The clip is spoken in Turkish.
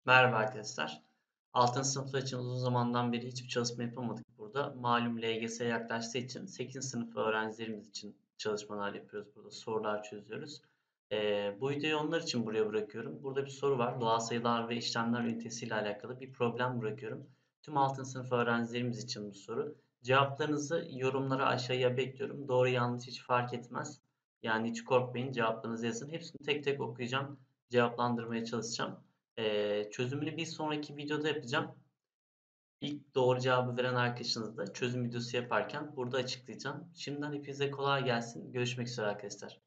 Merhaba arkadaşlar. 6. sınıflar için uzun zamandan beri hiçbir çalışma yapamadık burada. Malum LGS yaklaştığı için 8. sınıf öğrencilerimiz için çalışmalar yapıyoruz burada. Sorular çözüyoruz. Bu videoyu onlar için buraya bırakıyorum. Burada bir soru var. Doğal sayılar ve işlemler ünitesi ile alakalı bir problem bırakıyorum. Tüm 6. sınıf öğrencilerimiz için bu soru. Cevaplarınızı yorumlara aşağıya bekliyorum. Doğru yanlış hiç fark etmez. Yani hiç korkmayın. Cevaplarınızı yazın. Hepsini tek tek okuyacağım. Cevaplandırmaya çalışacağım. Çözümünü bir sonraki videoda yapacağım. İlk doğru cevabı veren arkadaşınız da çözüm videosu yaparken burada açıklayacağım. Şimdiden hepinize kolay gelsin. Görüşmek üzere arkadaşlar.